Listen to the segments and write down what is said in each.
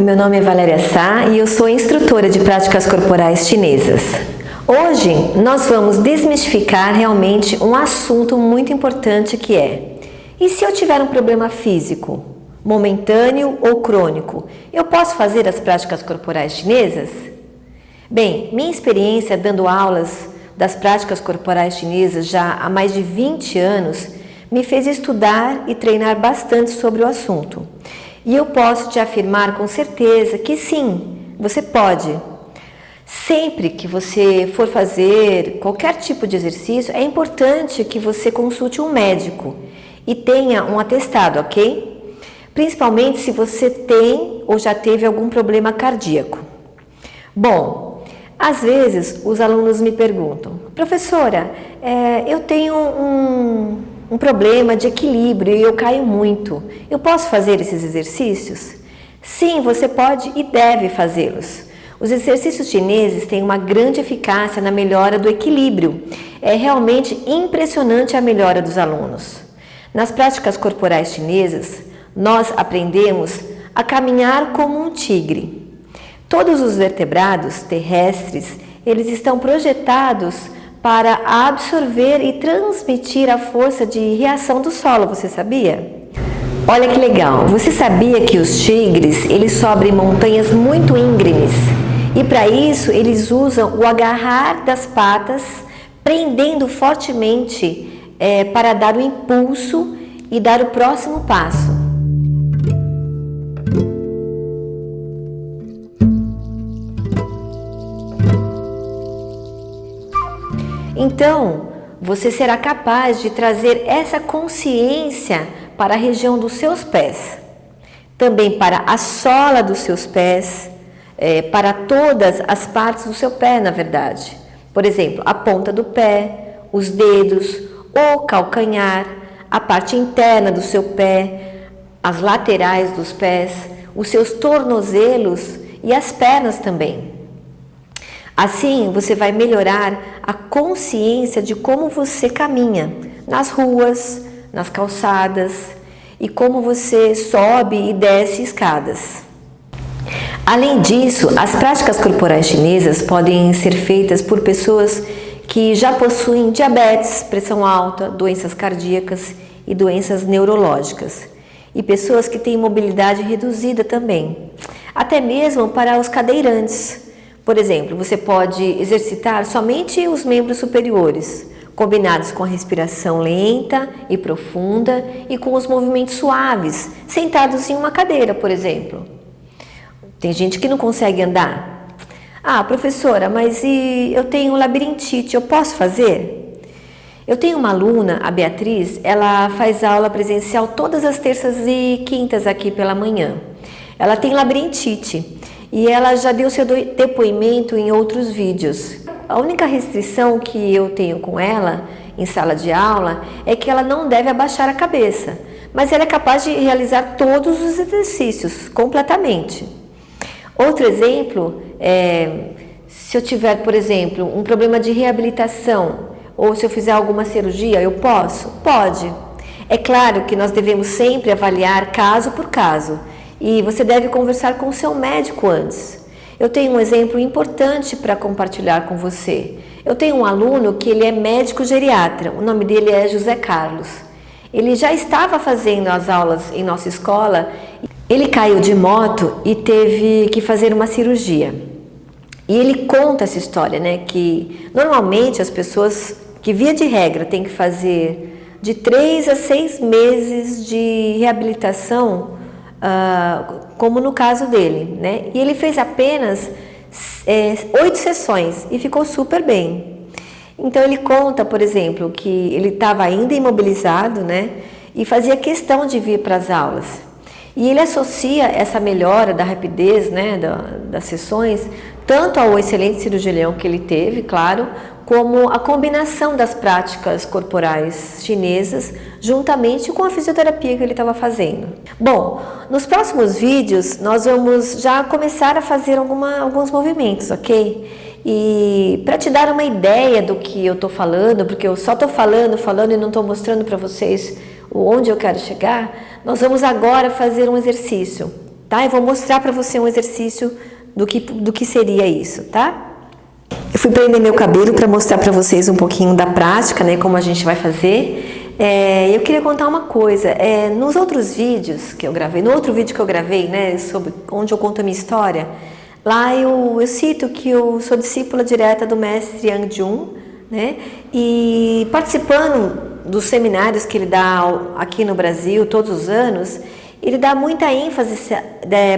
meu nome é Valéria Sá e eu sou instrutora de práticas corporais chinesas. Hoje nós vamos desmistificar realmente um assunto muito importante que é: e se eu tiver um problema físico, momentâneo ou crônico, eu posso fazer as práticas corporais chinesas? Bem, minha experiência dando aulas das práticas corporais chinesas já há mais de 20 anos me fez estudar e treinar bastante sobre o assunto. E eu posso te afirmar com certeza que sim, você pode. Sempre que você for fazer qualquer tipo de exercício, é importante que você consulte um médico e tenha um atestado, ok? Principalmente se você tem ou já teve algum problema cardíaco. Bom, às vezes os alunos me perguntam: professora, eu tenho um problema de equilíbrio e eu caio muito. Eu posso fazer esses exercícios? Sim, você pode e deve fazê-los. Os exercícios chineses têm uma grande eficácia na melhora do equilíbrio. É realmente impressionante a melhora dos alunos. Nas práticas corporais chinesas, nós aprendemos a caminhar como um tigre. Todos os vertebrados terrestres, eles estão projetados para absorver e transmitir a força de reação do solo, você sabia? Olha que legal, você sabia que os tigres, eles sobem montanhas muito íngremes e para isso eles usam o agarrar das patas, prendendo fortemente para dar o impulso e dar o próximo passo. Então, você será capaz de trazer essa consciência para a região dos seus pés, também para a sola dos seus pés, para todas as partes do seu pé, na verdade. Por exemplo, a ponta do pé, os dedos, o calcanhar, a parte interna do seu pé, as laterais dos pés, os seus tornozelos e as pernas também. Assim, você vai melhorar a consciência de como você caminha nas ruas, nas calçadas e como você sobe e desce escadas. Além disso, as práticas corporais chinesas podem ser feitas por pessoas que já possuem diabetes, pressão alta, doenças cardíacas e doenças neurológicas, e pessoas que têm mobilidade reduzida também, até mesmo para os cadeirantes. Por exemplo, você pode exercitar somente os membros superiores, combinados com a respiração lenta e profunda e com os movimentos suaves, sentados em uma cadeira, por exemplo. Tem gente que não consegue andar. Ah, professora, mas eu tenho labirintite, eu posso fazer? Eu tenho uma aluna, a Beatriz, ela faz aula presencial todas as terças e quintas aqui pela manhã. Ela tem labirintite. E ela já deu seu depoimento em outros vídeos. A única restrição que eu tenho com ela em sala de aula é que ela não deve abaixar a cabeça, mas ela é capaz de realizar todos os exercícios completamente. Outro exemplo se eu tiver, por exemplo, um problema de reabilitação ou se eu fizer alguma cirurgia, eu posso? Pode. É claro que nós devemos sempre avaliar caso por caso. E você deve conversar com o seu médico antes. Eu tenho um exemplo importante para compartilhar com você. Eu tenho um aluno que ele é médico geriatra, o nome dele é José Carlos. Ele já estava fazendo as aulas em nossa escola, ele caiu de moto e teve que fazer uma cirurgia. E ele conta essa história, né, que normalmente as pessoas que via de regra têm que fazer de 3 a 6 meses de reabilitação, como no caso dele, né? E ele fez apenas 8 sessões e ficou super bem. Então ele conta, por exemplo, que ele estava ainda imobilizado, né? E fazia questão de vir para as aulas. E ele associa essa melhora da rapidez, né, das sessões, tanto ao excelente cirurgião que ele teve, claro, como a combinação das práticas corporais chinesas juntamente com a fisioterapia que ele estava fazendo. Bom, nos próximos vídeos nós vamos já começar a fazer alguns movimentos, ok? E para te dar uma ideia do que eu estou falando, porque eu só estou falando e não estou mostrando para vocês onde eu quero chegar, nós vamos agora fazer um exercício. tá? Eu vou mostrar para você um exercício do que seria isso, tá? Eu fui prender meu cabelo para mostrar para vocês um pouquinho da prática, né? Como a gente vai fazer. Eu queria contar uma coisa. Nos outros vídeos que eu gravei, no outro vídeo que eu gravei, né? Sobre onde eu conto a minha história, lá eu cito que eu sou discípula direta do mestre Yang Jun, né? E participando dos seminários que ele dá aqui no Brasil todos os anos, ele dá muita ênfase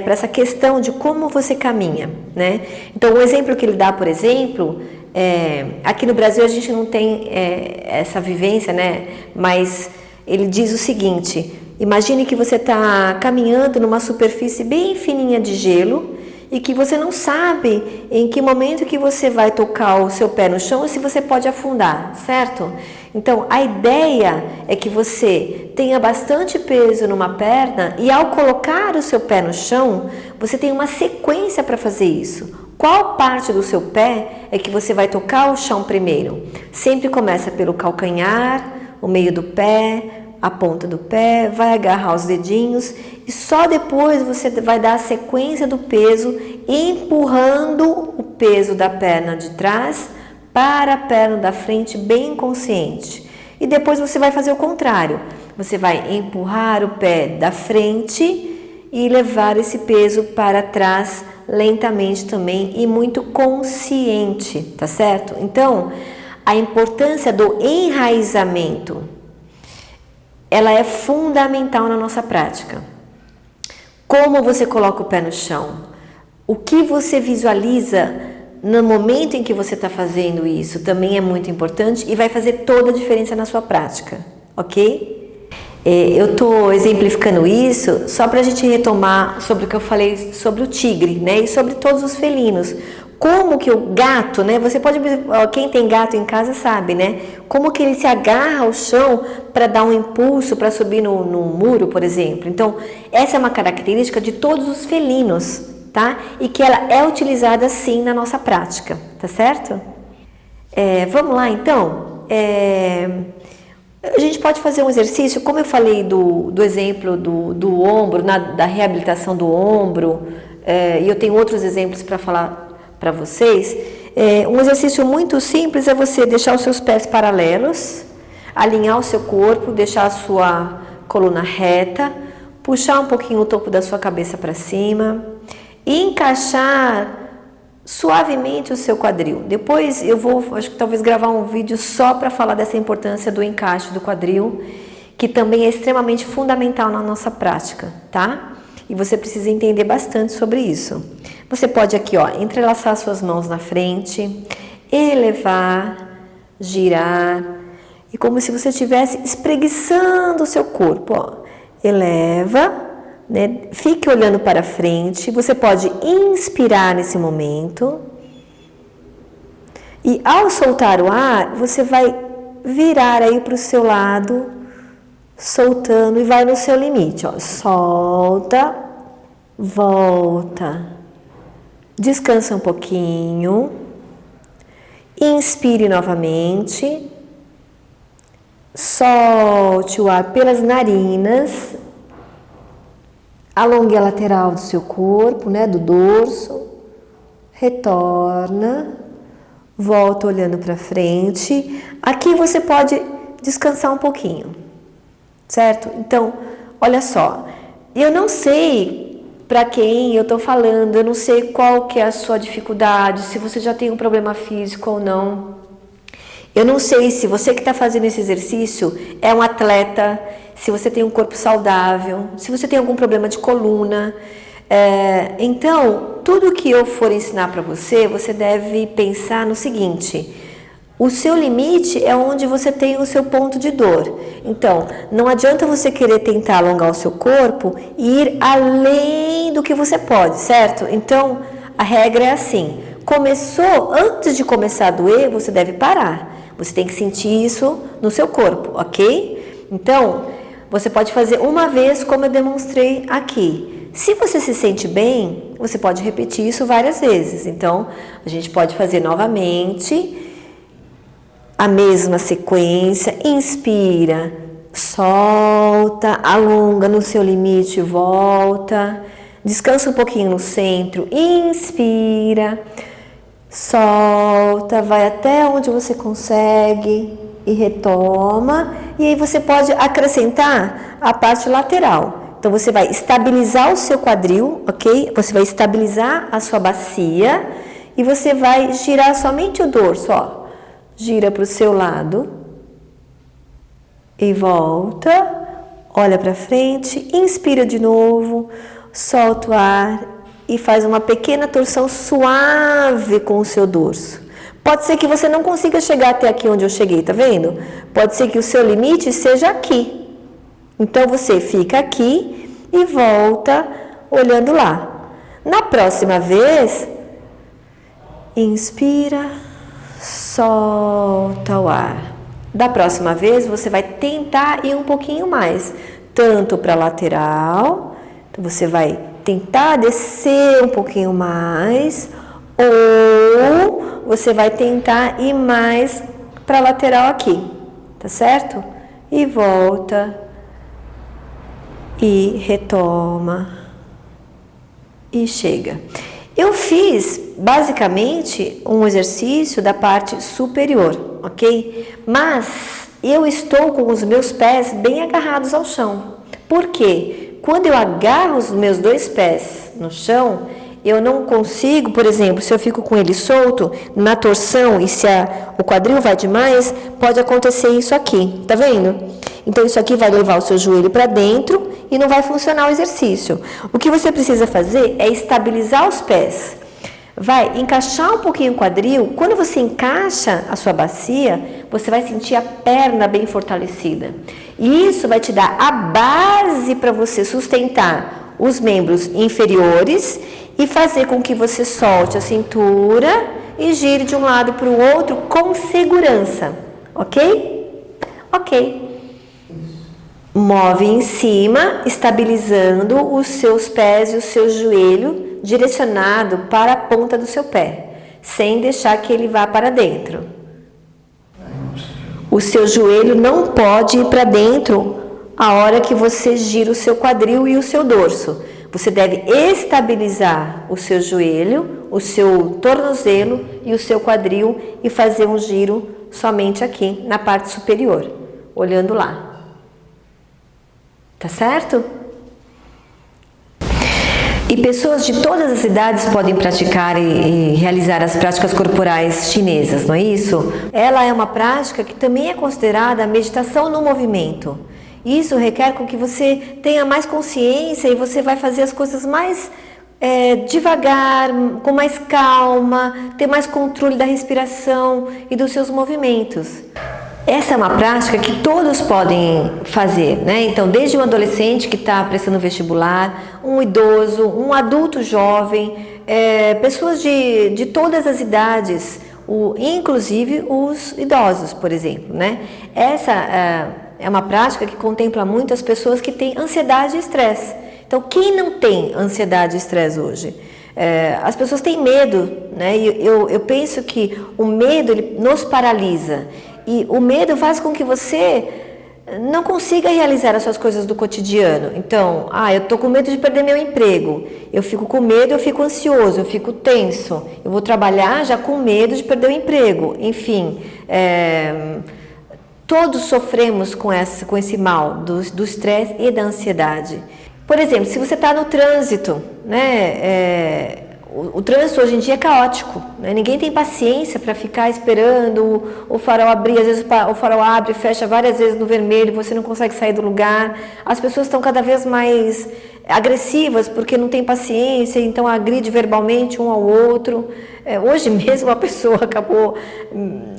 para essa questão de como você caminha, né? Então, o exemplo que ele dá, por exemplo, aqui no Brasil a gente não tem essa vivência, né? Mas ele diz o seguinte: imagine que você está caminhando numa superfície bem fininha de gelo e que você não sabe em que momento que você vai tocar o seu pé no chão e se você pode afundar, certo? Então, a ideia é que você tenha bastante peso numa perna e ao colocar o seu pé no chão, você tem uma sequência para fazer isso. Qual parte do seu pé é que você vai tocar o chão primeiro? Sempre começa pelo calcanhar, o meio do pé, a ponta do pé, vai agarrar os dedinhos e só depois você vai dar a sequência do peso, empurrando o peso da perna de trás para a perna da frente bem consciente. E depois você vai fazer o contrário. Você vai empurrar o pé da frente e levar esse peso para trás lentamente também e muito consciente, tá certo? Então, a importância do enraizamento, ela é fundamental na nossa prática. Como você coloca o pé no chão? O que você visualiza no momento em que você está fazendo isso também é muito importante e vai fazer toda a diferença na sua prática, ok? Eu estou exemplificando isso só para a gente retomar sobre o que eu falei sobre o tigre, né? E sobre todos os felinos. Como que o gato, né? Você pode, quem tem gato em casa sabe, né? Como que ele se agarra ao chão para dar um impulso para subir no muro, por exemplo. Então, essa é uma característica de todos os felinos, tá? E que ela é utilizada sim na nossa prática, tá certo? Vamos lá então. A gente pode fazer um exercício, como eu falei do exemplo do ombro, da reabilitação do ombro, e eu tenho outros exemplos para falar para vocês. Um exercício muito simples é você deixar os seus pés paralelos, alinhar o seu corpo, deixar a sua coluna reta, puxar um pouquinho o topo da sua cabeça para cima e encaixar suavemente o seu quadril. Depois eu vou, acho que talvez gravar um vídeo só para falar dessa importância do encaixe do quadril, que também é extremamente fundamental na nossa prática, tá? E você precisa entender bastante sobre isso. Você pode aqui, ó, entrelaçar suas mãos na frente, elevar, girar, e como se você estivesse espreguiçando o seu corpo, ó. Eleva, né? Fique olhando para frente. Você pode inspirar nesse momento. E ao soltar o ar, você vai virar aí para o seu lado, soltando e vai no seu limite, ó. Solta, volta. Descansa um pouquinho. Inspire novamente. Solte o ar pelas narinas. Alongue a lateral do seu corpo, né, do dorso. Retorna. Volta olhando para frente. Aqui você pode descansar um pouquinho, certo? Então, olha só. Eu não sei para quem eu estou falando, eu não sei qual que é a sua dificuldade, se você já tem um problema físico ou não. Eu não sei se você que está fazendo esse exercício é um atleta, se você tem um corpo saudável, se você tem algum problema de coluna. Então, tudo que eu for ensinar para você, você deve pensar no seguinte: o seu limite é onde você tem o seu ponto de dor. Então, não adianta você querer tentar alongar o seu corpo e ir além do que você pode, certo? Então, a regra é assim: começou, antes de começar a doer, você deve parar. Você tem que sentir isso no seu corpo, ok? Então, você pode fazer uma vez como eu demonstrei aqui. Se você se sente bem, você pode repetir isso várias vezes. Então, a gente pode fazer novamente a mesma sequência. Inspira, solta, alonga no seu limite, volta. Descansa um pouquinho no centro, inspira, solta, vai até onde você consegue e retoma. E aí você pode acrescentar a parte lateral. Então você vai estabilizar o seu quadril, ok? Você vai estabilizar a sua bacia e você vai girar somente o dorso, ó. Gira para o seu lado e volta, olha para frente, inspira de novo, solta o ar e faz uma pequena torção suave com o seu dorso. Pode ser que você não consiga chegar até aqui onde eu cheguei, tá vendo? Pode ser que o seu limite seja aqui. Então você fica aqui e volta olhando lá. Na próxima vez, inspira, solta o ar. Da próxima vez você vai tentar ir um pouquinho mais, tanto para a lateral, então você vai tentar descer um pouquinho mais, ou você vai tentar ir mais para a lateral aqui, tá certo? E volta, e retoma, e chega. Eu fiz basicamente um exercício da parte superior, ok? Mas eu estou com os meus pés bem agarrados ao chão. Por quê? Quando eu agarro os meus dois pés no chão, eu não consigo, por exemplo, se eu fico com ele solto, na torção e se o quadril vai demais, pode acontecer isso aqui, tá vendo? Então isso aqui vai levar o seu joelho para dentro e não vai funcionar o exercício. O que você precisa fazer é estabilizar os pés. Vai encaixar um pouquinho o quadril. Quando você encaixa a sua bacia, você vai sentir a perna bem fortalecida. E isso vai te dar a base para você sustentar os membros inferiores e fazer com que você solte a cintura e gire de um lado para o outro com segurança. Ok? Ok. Move em cima, estabilizando os seus pés e o seu joelho direcionado para a ponta do seu pé, sem deixar que ele vá para dentro. O seu joelho não pode ir para dentro a hora que você gira o seu quadril e o seu dorso. Você deve estabilizar o seu joelho, o seu tornozelo e o seu quadril e fazer um giro somente aqui na parte superior, olhando lá. Tá certo? E pessoas de todas as idades podem praticar e realizar as práticas corporais chinesas, não é isso? Ela é uma prática que também é considerada a meditação no movimento. Isso requer com que você tenha mais consciência e você vai fazer as coisas mais devagar, com mais calma, ter mais controle da respiração e dos seus movimentos. Essa é uma prática que todos podem fazer, né? Então, desde um adolescente que está prestando vestibular, um idoso, um adulto jovem, pessoas de todas as idades, inclusive os idosos, por exemplo, né? Essa é uma prática que contempla muitas pessoas que têm ansiedade e estresse. Então, quem não tem ansiedade e estresse hoje? As pessoas têm medo, né? E eu penso que o medo ele nos paralisa. E o medo faz com que você não consiga realizar as suas coisas do cotidiano. Então, eu estou com medo de perder meu emprego. Eu fico com medo, eu fico ansioso, eu fico tenso. Eu vou trabalhar já com medo de perder o emprego. Enfim, todos sofremos com esse mal do estresse e da ansiedade. Por exemplo, se você está no trânsito, né? O trânsito hoje em dia é caótico, né? Ninguém tem paciência para ficar esperando o farol abrir. Às vezes o farol abre e fecha várias vezes no vermelho, você não consegue sair do lugar. As pessoas estão cada vez mais agressivas porque não tem paciência, então agride verbalmente um ao outro. Hoje mesmo uma pessoa acabou,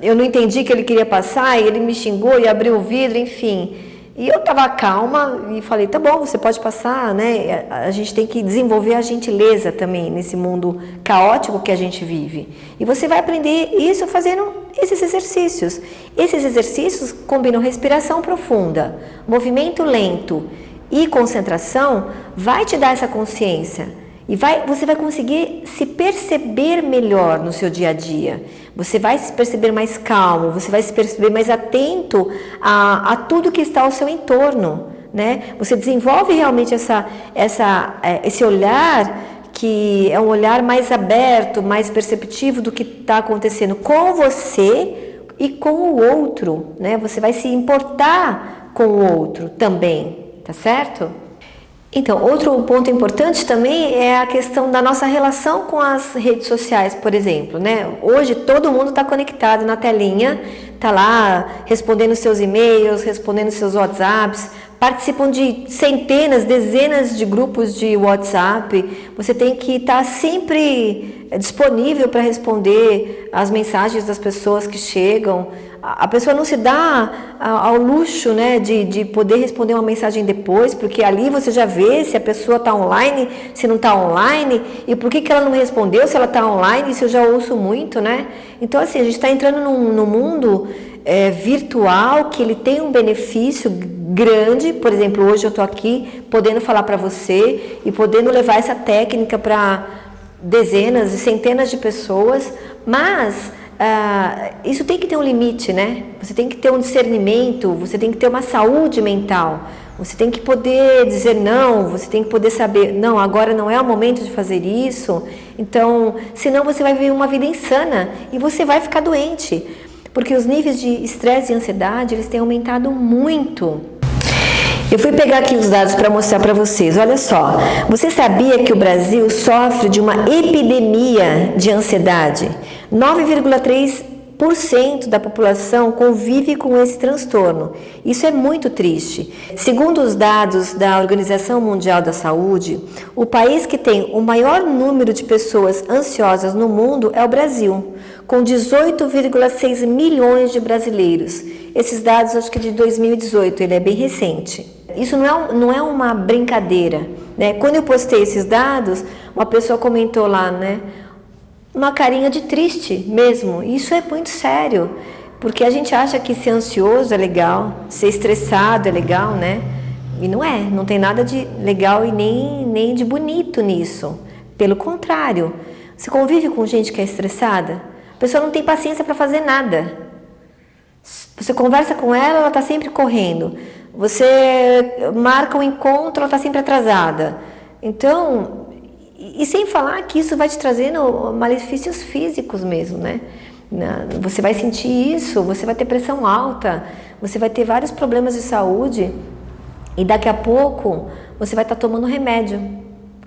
eu não entendi que ele queria passar e ele me xingou e abriu o vidro, enfim. E eu estava calma e falei, tá bom, você pode passar, né? A gente tem que desenvolver a gentileza também nesse mundo caótico que a gente vive. E você vai aprender isso fazendo esses exercícios. Esses exercícios combinam respiração profunda, movimento lento e concentração, vai te dar essa consciência. E você vai conseguir se perceber melhor no seu dia a dia. Você vai se perceber mais calmo, você vai se perceber mais atento a tudo que está ao seu entorno, né? Você desenvolve realmente esse olhar que é um olhar mais aberto, mais perceptivo do que está acontecendo com você e com o outro, né? Você vai se importar com o outro também, tá certo? Então, outro ponto importante também é a questão da nossa relação com as redes sociais, por exemplo, né? Hoje todo mundo está conectado na telinha, está lá respondendo seus e-mails, respondendo seus WhatsApps, participam de centenas, dezenas de grupos de WhatsApp. Você tem que estar sempre disponível para responder as mensagens das pessoas que chegam. A pessoa não se dá ao luxo, né, de poder responder uma mensagem depois, porque ali você já vê se a pessoa está online, se não está online, e por que ela não respondeu se ela está online, isso eu já ouço muito, né? Então, assim, a gente está entrando num mundo virtual que ele tem um benefício grande. Por exemplo, hoje eu estou aqui podendo falar para você e podendo levar essa técnica para dezenas e centenas de pessoas, mas isso tem que ter um limite, né? Você tem que ter um discernimento, você tem que ter uma saúde mental, você tem que poder dizer não, você tem que poder saber, não, agora não é o momento de fazer isso. Então, senão você vai viver uma vida insana e você vai ficar doente, porque os níveis de estresse e ansiedade, eles têm aumentado muito. Eu fui pegar aqui os dados para mostrar para vocês. Olha só, você sabia que o Brasil sofre de uma epidemia de ansiedade? 9,3% da população convive com esse transtorno. Isso é muito triste. Segundo os dados da Organização Mundial da Saúde, o país que tem o maior número de pessoas ansiosas no mundo é o Brasil, com 18,6 milhões de brasileiros. Esses dados, acho que de 2018, ele é bem recente. Isso não é uma brincadeira, né? Quando eu postei esses dados, uma pessoa comentou lá, né? Uma carinha de triste mesmo. Isso é muito sério, porque a gente acha que ser ansioso é legal, ser estressado é legal, né? E não tem nada de legal e nem de bonito nisso. Pelo contrário, você convive com gente que é estressada, a pessoa não tem paciência para fazer nada. Você conversa com ela está sempre correndo. Você marca um encontro, ela está sempre atrasada. Então, e sem falar que isso vai te trazendo malefícios físicos mesmo, né? Você vai sentir isso, você vai ter pressão alta, você vai ter vários problemas de saúde e daqui a pouco você vai estar tomando remédio.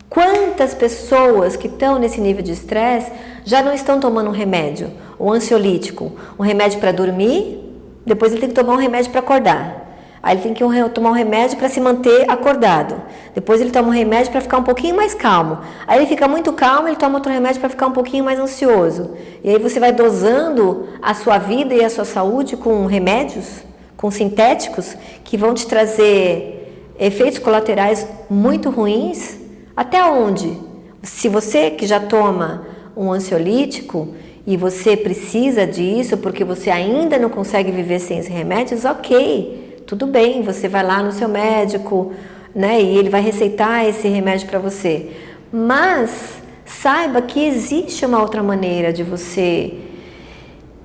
Quantas pessoas que estão nesse nível de estresse já não estão tomando um remédio, um ansiolítico, um remédio para dormir, depois ele tem que tomar um remédio para acordar. Aí ele tem que tomar um remédio para se manter acordado. Depois ele toma um remédio para ficar um pouquinho mais calmo. Aí ele fica muito calmo, ele toma outro remédio para ficar um pouquinho mais ansioso. E aí você vai dosando a sua vida e a sua saúde com remédios, com sintéticos, que vão te trazer efeitos colaterais muito ruins. Até onde? Se você que já toma um ansiolítico e você precisa disso porque você ainda não consegue viver sem esses remédios, ok. Tudo bem, você vai lá no seu médico, né, e ele vai receitar esse remédio para você. Mas saiba que existe uma outra maneira de você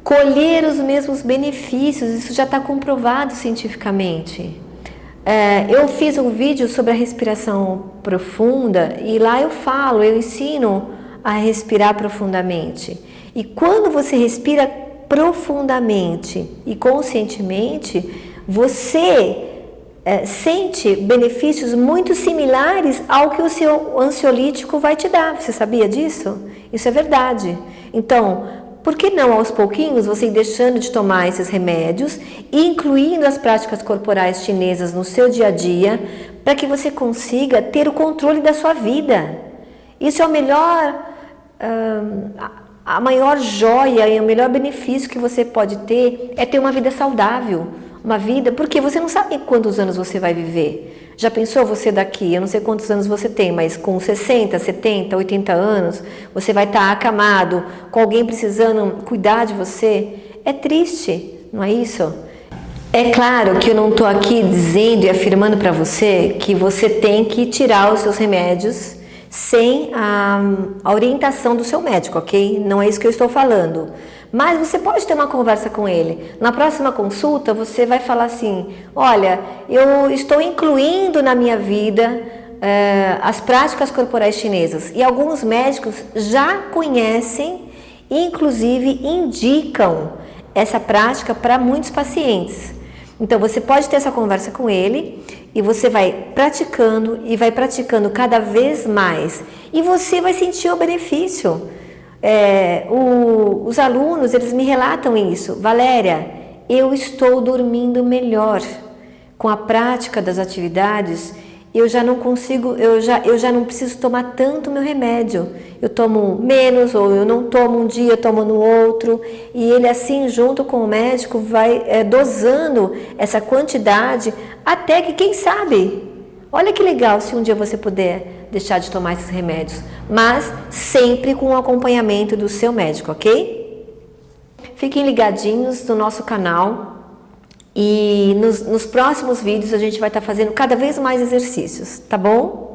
colher os mesmos benefícios, isso já está comprovado cientificamente. Eu fiz um vídeo sobre a respiração profunda e lá eu ensino a respirar profundamente. E quando você respira profundamente e conscientemente, você sente benefícios muito similares ao que o seu ansiolítico vai te dar. Você sabia disso? Isso é verdade. Então, por que não aos pouquinhos você ir deixando de tomar esses remédios e incluindo as práticas corporais chinesas no seu dia a dia para que você consiga ter o controle da sua vida? Isso é o melhor, a maior joia e o melhor benefício que você pode ter é ter uma vida saudável. Uma vida, porque você não sabe quantos anos você vai viver. Já pensou você daqui, eu não sei quantos anos você tem, mas com 60, 70, 80 anos, você vai estar acamado, com alguém precisando cuidar de você? É triste, não é isso? É claro que eu não estou aqui dizendo e afirmando para você que você tem que tirar os seus remédios sem a orientação do seu médico, ok? Não é isso que eu estou falando. Mas você pode ter uma conversa com ele. Na próxima consulta, você vai falar assim: olha, eu estou incluindo na minha vida as práticas corporais chinesas. E alguns médicos já conhecem, inclusive indicam essa prática para muitos pacientes. Então, você pode ter essa conversa com ele e você vai praticando e vai praticando cada vez mais. E você vai sentir o benefício. Os alunos, eles me relatam isso. Valéria, eu estou dormindo melhor. Com a prática das atividades, eu já não consigo, eu já não preciso tomar tanto meu remédio. Eu tomo menos, ou eu não tomo um dia, eu tomo no outro. E ele assim, junto com o médico, vai dosando essa quantidade até que, quem sabe, olha que legal se um dia você puder deixar de tomar esses remédios. Mas sempre com o acompanhamento do seu médico, ok? Fiquem ligadinhos no nosso canal. E nos próximos vídeos a gente vai estar fazendo cada vez mais exercícios, tá bom?